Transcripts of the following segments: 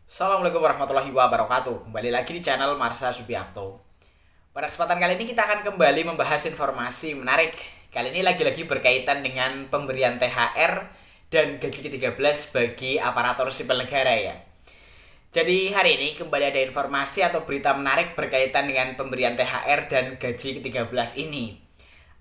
Assalamualaikum warahmatullahi wabarakatuh. Kembali lagi di channel Marsha Subiakto. Pada kesempatan kali ini kita akan kembali membahas informasi menarik. Kali ini lagi-lagi berkaitan dengan pemberian THR dan gaji ke-13 bagi aparatur sipil negara ya. Jadi hari ini kembali ada informasi atau berita menarik berkaitan dengan pemberian THR dan gaji ke-13 ini.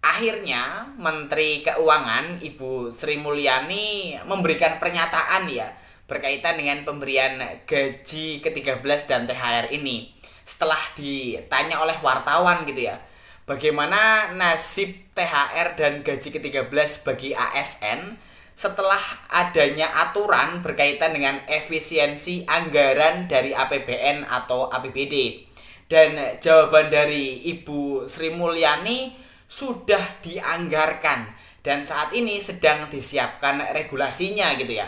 Akhirnya Menteri Keuangan Ibu Sri Mulyani memberikan pernyataan ya berkaitan dengan pemberian gaji ke-13 dan THR ini. Setelah ditanya oleh wartawan gitu ya, bagaimana nasib THR dan gaji ke-13 bagi ASN setelah adanya aturan berkaitan dengan efisiensi anggaran dari APBN atau APBD. Dan jawaban dari Ibu Sri Mulyani sudah dianggarkan dan saat ini sedang disiapkan regulasinya gitu ya.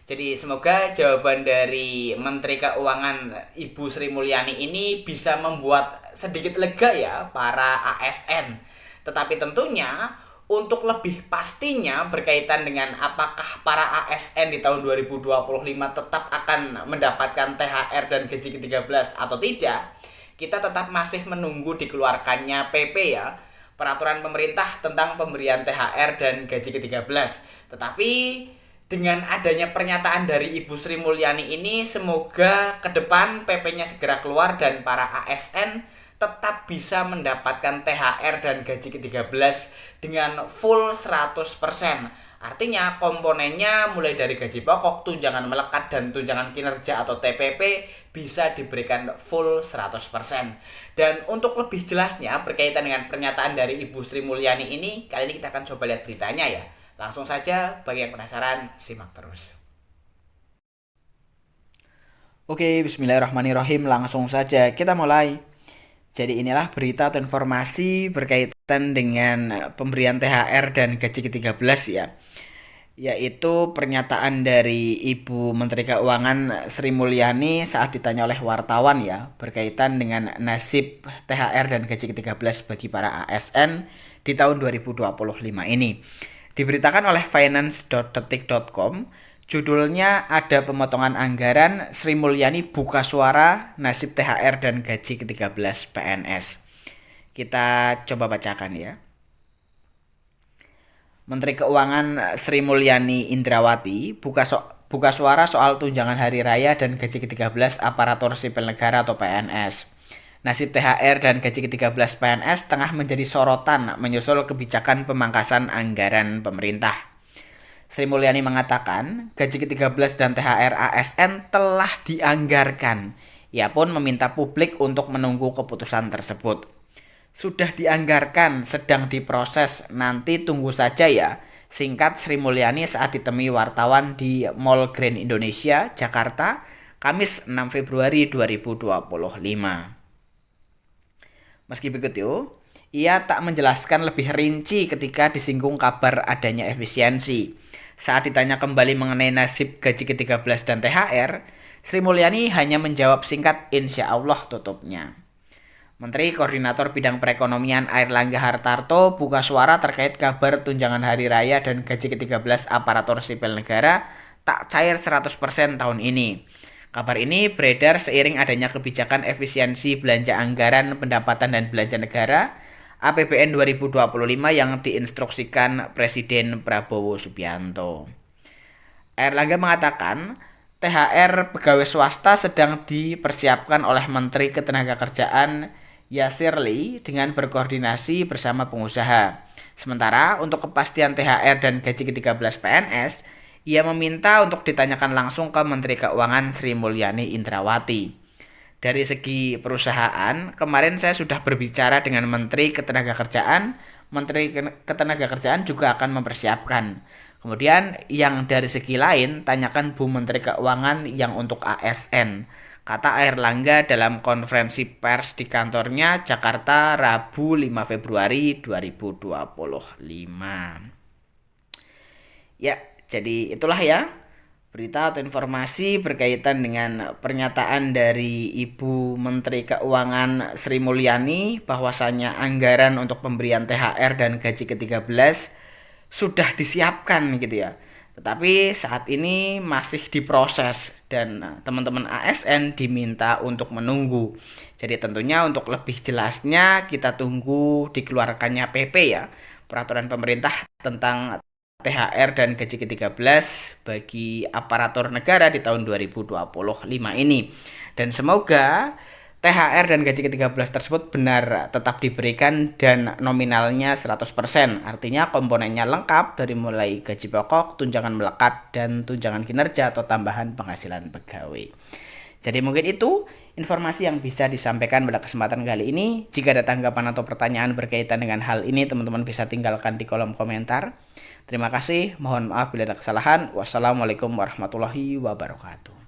Jadi semoga jawaban dari Menteri Keuangan Ibu Sri Mulyani ini bisa membuat sedikit lega ya para ASN. Tetapi tentunya untuk lebih pastinya berkaitan dengan apakah para ASN di tahun 2025 tetap akan mendapatkan THR dan gaji ke-13 atau tidak, kita tetap masih menunggu dikeluarkannya PP ya, peraturan pemerintah tentang pemberian THR dan gaji ke-13. Tetapi dengan adanya pernyataan dari Ibu Sri Mulyani ini, semoga ke depan PP-nya segera keluar dan para ASN tetap bisa mendapatkan THR dan gaji ke-13 dengan full 100%. Artinya komponennya mulai dari gaji pokok, tunjangan melekat, dan tunjangan kinerja atau TPP bisa diberikan full 100%. Dan untuk lebih jelasnya berkaitan dengan pernyataan dari Ibu Sri Mulyani ini, kali ini kita akan coba lihat beritanya ya. Langsung saja, bagi yang penasaran, simak terus. Oke, bismillahirrahmanirrahim. Langsung saja kita mulai. Jadi inilah berita atau informasi berkaitan dengan pemberian THR dan gaji ke-13 ya. Yaitu pernyataan dari Ibu Menteri Keuangan Sri Mulyani saat ditanya oleh wartawan ya, berkaitan dengan nasib THR dan gaji ke-13 bagi para ASN di tahun 2025 ini. Diberitakan oleh finance.detik.com, judulnya ada pemotongan anggaran, Sri Mulyani buka suara nasib THR dan gaji ke-13 PNS. Kita coba bacakan ya. Menteri Keuangan Sri Mulyani Indrawati buka suara soal tunjangan hari raya dan gaji ke-13 aparatur sipil negara atau PNS. Nasib THR dan gaji ke-13 PNS tengah menjadi sorotan menyusul kebijakan pemangkasan anggaran pemerintah. Sri Mulyani mengatakan gaji ke-13 dan THR ASN telah dianggarkan. Ia pun meminta publik untuk menunggu keputusan tersebut. Sudah dianggarkan, sedang diproses, nanti tunggu saja ya. Singkat Sri Mulyani saat ditemui wartawan di Mall Grand Indonesia, Jakarta, Kamis 6 Februari 2025. Meski begitu, ia tak menjelaskan lebih rinci ketika disinggung kabar adanya efisiensi. Saat ditanya kembali mengenai nasib gaji ke-13 dan THR, Sri Mulyani hanya menjawab singkat insya Allah tutupnya. Menteri Koordinator Bidang Perekonomian Airlangga Hartarto buka suara terkait kabar tunjangan hari raya dan gaji ke-13 aparatur sipil negara tak cair 100% tahun ini. Kabar ini beredar seiring adanya kebijakan efisiensi belanja anggaran pendapatan dan belanja negara APBN 2025 yang diinstruksikan Presiden Prabowo Subianto. Airlangga mengatakan THR pegawai swasta sedang dipersiapkan oleh Menteri Ketenagakerjaan Yasir Lee dengan berkoordinasi bersama pengusaha. Sementara untuk kepastian THR dan gaji ke-13 PNS, ia meminta untuk ditanyakan langsung ke Menteri Keuangan Sri Mulyani Indrawati. Dari segi perusahaan, kemarin saya sudah berbicara dengan Menteri Ketenagakerjaan. Menteri Ketenagakerjaan juga akan mempersiapkan. Kemudian yang dari segi lain, tanyakan Bu Menteri Keuangan yang untuk ASN, kata Airlangga dalam konferensi pers di kantornya Jakarta Rabu 5 Februari 2025. Ya, jadi itulah ya berita atau informasi berkaitan dengan pernyataan dari Ibu Menteri Keuangan Sri Mulyani bahwasannya anggaran untuk pemberian THR dan gaji ke-13 sudah disiapkan gitu ya. Tetapi saat ini masih diproses dan teman-teman ASN diminta untuk menunggu. Jadi tentunya untuk lebih jelasnya kita tunggu dikeluarkannya PP ya, peraturan pemerintah tentang THR dan gaji ke-13 bagi aparatur negara di tahun 2025 ini. Dan semoga THR dan gaji ke-13 tersebut benar tetap diberikan dan nominalnya 100%. Artinya komponennya lengkap dari mulai gaji pokok, tunjangan melekat, dan tunjangan kinerja atau tambahan penghasilan pegawai. Jadi mungkin itu informasi yang bisa disampaikan pada kesempatan kali ini. Jika ada tanggapan atau pertanyaan berkaitan dengan hal ini, teman-teman bisa tinggalkan di kolom komentar. Terima kasih, mohon maaf bila ada kesalahan. Wassalamualaikum warahmatullahi wabarakatuh.